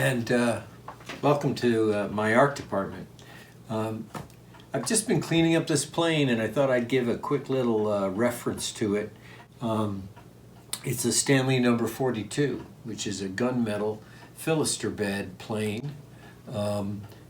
and welcome to my art department. I've just been cleaning up this plane, and I thought I'd give a quick little reference to it. It's a Stanley N.42, which is a gunmetal Fillester bed plane.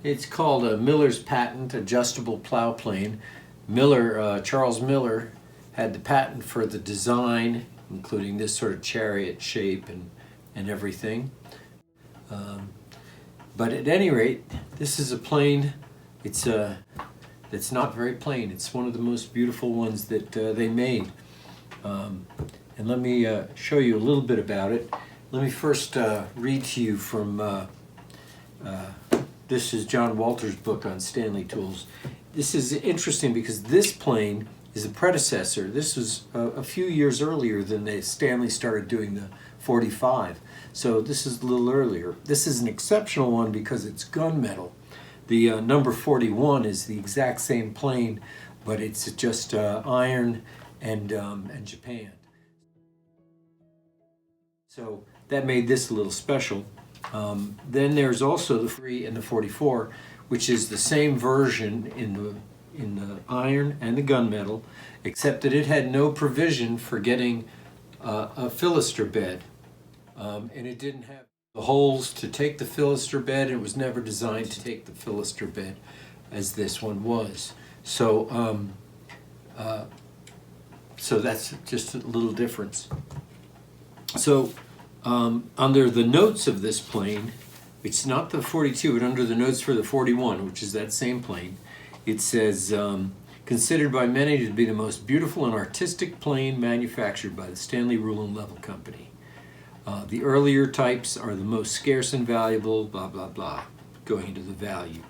It's called a Miller's patent adjustable plow plane. Charles Miller had the patent for the design, including this sort of chariot shape and everything. But at any rate, this is a plane. It's not very plain. It's one of the most beautiful ones that they made. And let me show you a little bit about it. Let me first read to you from, this is John Walter's book on Stanley tools. This is interesting because this plane is a predecessor. This was a few years earlier than Stanley started doing the 45. So this is a little earlier. This is an exceptional one because it's gunmetal. The number 41 is the exact same plane, but it's just iron and Japan. So that made this a little special. Then there's also the 3 and the 44, which is the same version in the iron and the gunmetal, except that it had no provision for getting a Fillester bed. And it didn't have the holes to take the Fillester bed. It was never designed to take the Fillester bed as this one was. So, so that's just a little difference. So under the notes of this plane, it's not the 42, but under the notes for the 41, which is that same plane, it says, considered by many to be the most beautiful and artistic plane manufactured by the Stanley Rule and Level Company. The earlier types are the most scarce and valuable, blah, blah, blah, going into the value.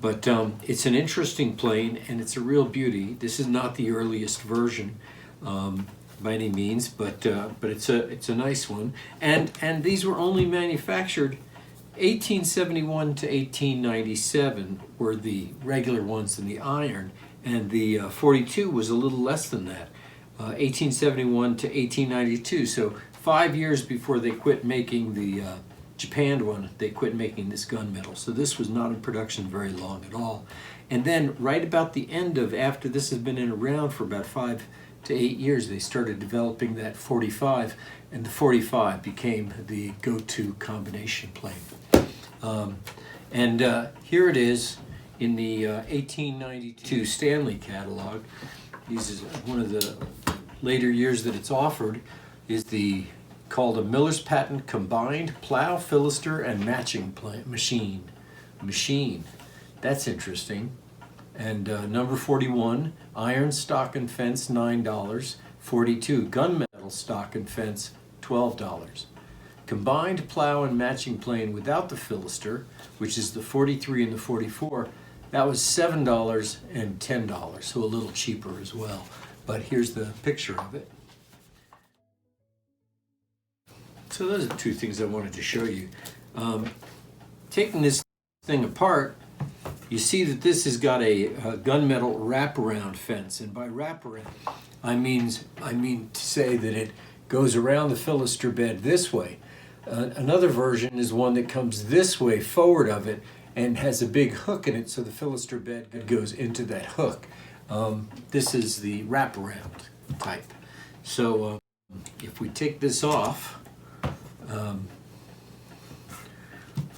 But it's an interesting plane, and it's a real beauty. This is not the earliest version by any means, but it's a nice one. And these were only manufactured 1871 to 1897 were the regular ones in the iron, and the 42 was a little less than that, 1871 to 1892. So 5 years before they quit making the Japan one, they quit making this gunmetal. So this was not in production very long at all. And then right about the end of, after this has been around for about 5 to 8 years, they started developing that 45, and the 45 became the go-to combination plane. Here it is in the 1892 Stanley catalog. This is one of the later years that it's offered. Is called a Miller's Patent Combined Plow, Fillester, and Matching Machine. That's interesting. And number 41, iron stock and fence, $9. 42, gunmetal stock and fence, $12. Combined plow and matching plane without the Fillester, which is the 43 and the 44, that was $7 and $10, so a little cheaper as well. But here's the picture of it. So those are two things I wanted to show you. Taking this thing apart, you see that this has got a gunmetal wraparound fence, and by wraparound, I mean to say that it goes around the Fillester bed this way. Another version is one that comes this way forward of it and has a big hook in it, so the Fillester bed goes into that hook. This is the wraparound type. So if we take this off,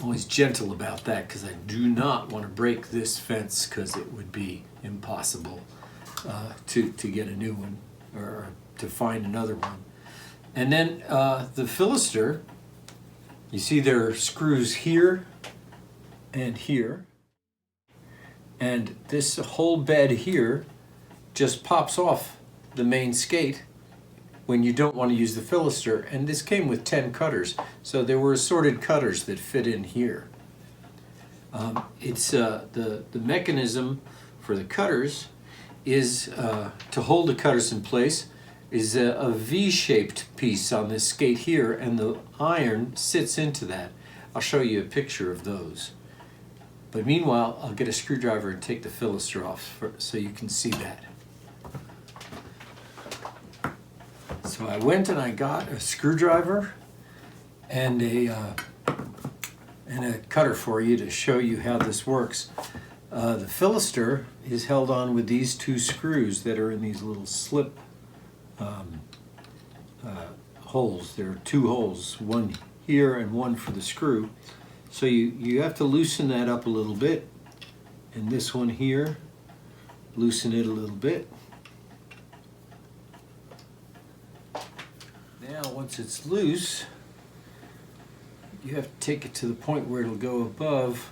always gentle about that because I do not want to break this fence because it would be impossible to get a new one or to find another one. And then the Fillester, you see there are screws here and here, and this whole bed here just pops off the main skate when you don't want to use the Fillester, and this came with 10 cutters, so there were assorted cutters that fit in here. It's the mechanism for the cutters is to hold the cutters in place is a V-shaped piece on this skate here, and the iron sits into that. I'll show you a picture of those. But meanwhile, I'll get a screwdriver and take the Fillester off so you can see that. So I went and I got a screwdriver and and a cutter for you to show you how this works. The Fillester is held on with these two screws that are in these little slip holes. There are two holes, one here and one for the screw. So you have to loosen that up a little bit, and this one here, loosen it a little bit. Now once it's loose, you have to take it to the point where it'll go above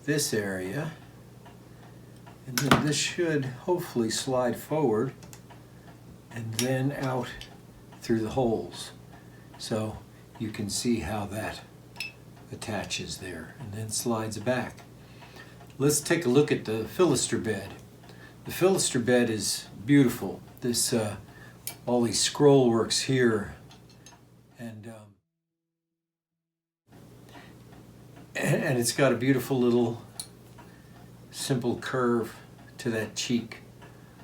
this area, and then this should hopefully slide forward and then out through the holes. So you can see how that attaches there and then slides back. Let's take a look at the Fillester bed. The Fillester bed is beautiful. This all these scroll works here, and it's got a beautiful little simple curve to that cheek.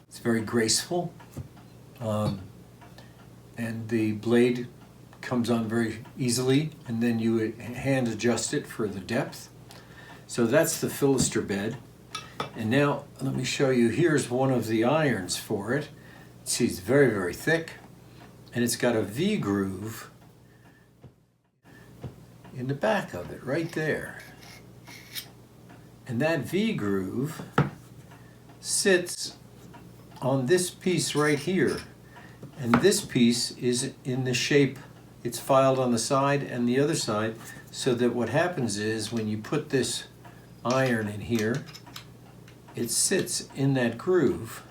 It's very graceful, and the blade comes on very easily, and then you would hand adjust it for the depth. So that's the Fillester bed. And now let me show you, here's one of the irons for it. See, it's very, very thick, and it's got a V groove in the back of it, right there. And that V groove sits on this piece right here. And this piece is in the shape, it's filed on the side and the other side, so that what happens is when you put this iron in here, it sits in that groove.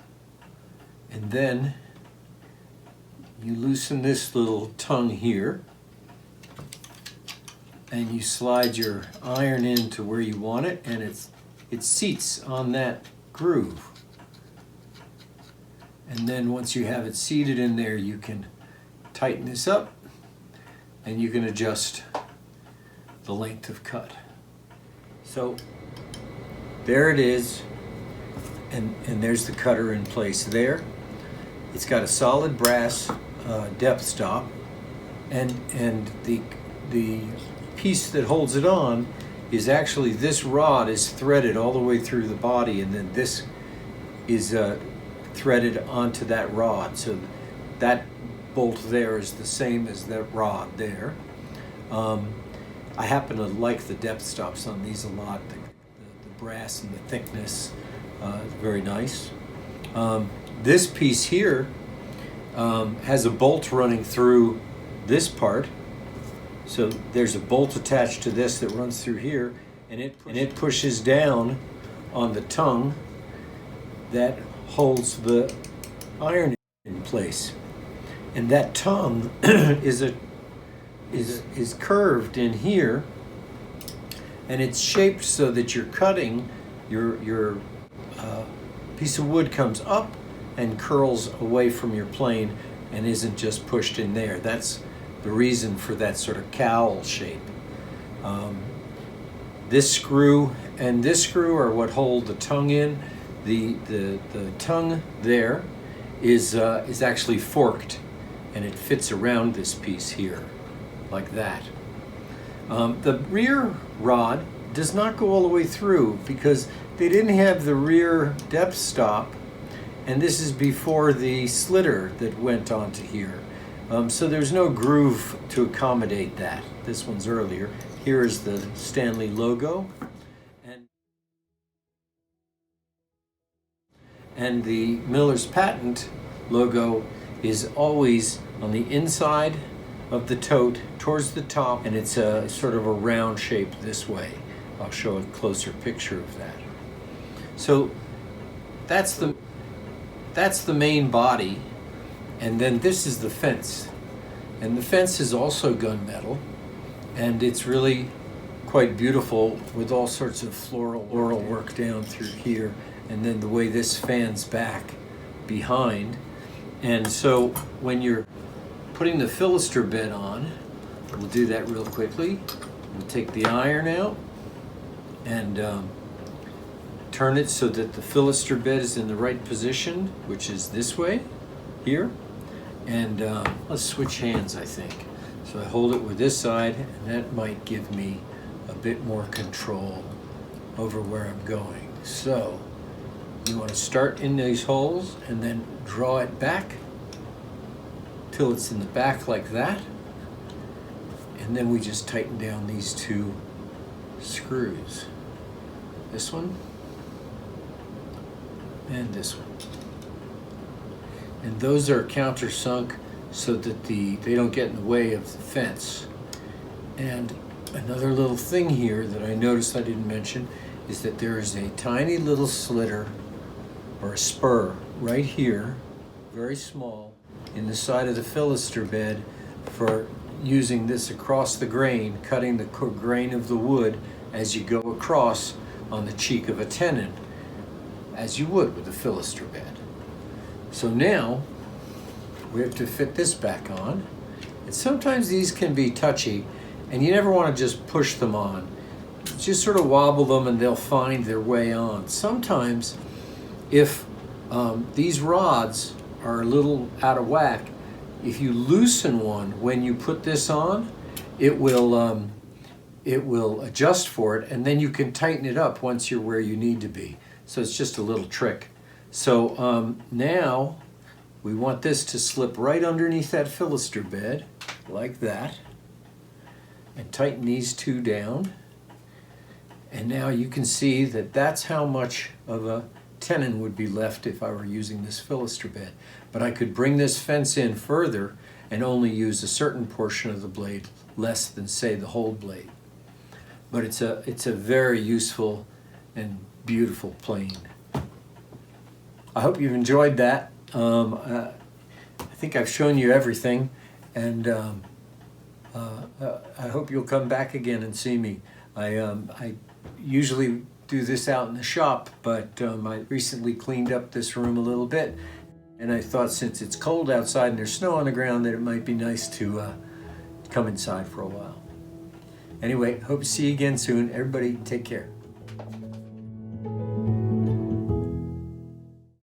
And then you loosen this little tongue here, and you slide your iron into where you want it, and it seats on that groove. And then once you have it seated in there, you can tighten this up, and you can adjust the length of cut. So there it is, and there's the cutter in place there. It's got a solid brass depth stop, and the piece that holds it on is actually, this rod is threaded all the way through the body, and then this is threaded onto that rod. So that bolt there is the same as that rod there. I happen to like the depth stops on these a lot. The brass and the thickness is very nice. This piece here has a bolt running through this part. So there's a bolt attached to this that runs through here, and it pushes down on the tongue that holds the iron in place. And that tongue is curved in here, and it's shaped so that you're cutting, your piece of wood comes up and curls away from your plane and isn't just pushed in there. That's the reason for that sort of cowl shape. This screw and this screw are what hold the tongue in. The tongue there is actually forked, and it fits around this piece here, like that. The rear rod does not go all the way through because they didn't have the rear depth stop, and this is before the slitter that went onto here. So there's no groove to accommodate that. This one's earlier. Here is the Stanley logo. And the Miller's Patent logo is always on the inside of the tote towards the top, and it's a sort of a round shape this way. I'll show a closer picture of that. So that's the main body, and then this is the fence. And the fence is also gunmetal, and it's really quite beautiful with all sorts of floral work down through here, and then the way this fans back behind. And so when you're putting the Fillester bed on, we'll do that real quickly. We'll take the iron out and turn it so that the Fillester bed is in the right position, which is this way, here. And let's switch hands, I think. So I hold it with this side, and that might give me a bit more control over where I'm going. So you want to start in these holes and then draw it back till it's in the back like that. And then we just tighten down these two screws. This one and this one. And those are countersunk so that they don't get in the way of the fence. And another little thing here that I noticed I didn't mention is that there is a tiny little slitter or a spur right here, very small, in the side of the Fillester bed for using this across the grain, cutting the grain of the wood as you go across on the cheek of a tenon, as you would with a Fillester bed. So now we have to fit this back on. And sometimes these can be touchy and you never want to just push them on. Just sort of wobble them and they'll find their way on. Sometimes if these rods are a little out of whack, if you loosen one when you put this on, it will adjust for it, and then you can tighten it up once you're where you need to be. So it's just a little trick. So now we want this to slip right underneath that Fillester bed, like that, and tighten these two down. And now you can see that that's how much of a tenon would be left if I were using this Fillester bed. But I could bring this fence in further and only use a certain portion of the blade, less than, say, the whole blade. But it's a very useful and beautiful plane. I hope you've enjoyed that. I think I've shown you everything, and I hope you'll come back again and see me. I usually do this out in the shop, but I recently cleaned up this room a little bit, and I thought since it's cold outside and there's snow on the ground that it might be nice to come inside for a while. Anyway, hope to see you again soon. Everybody take care.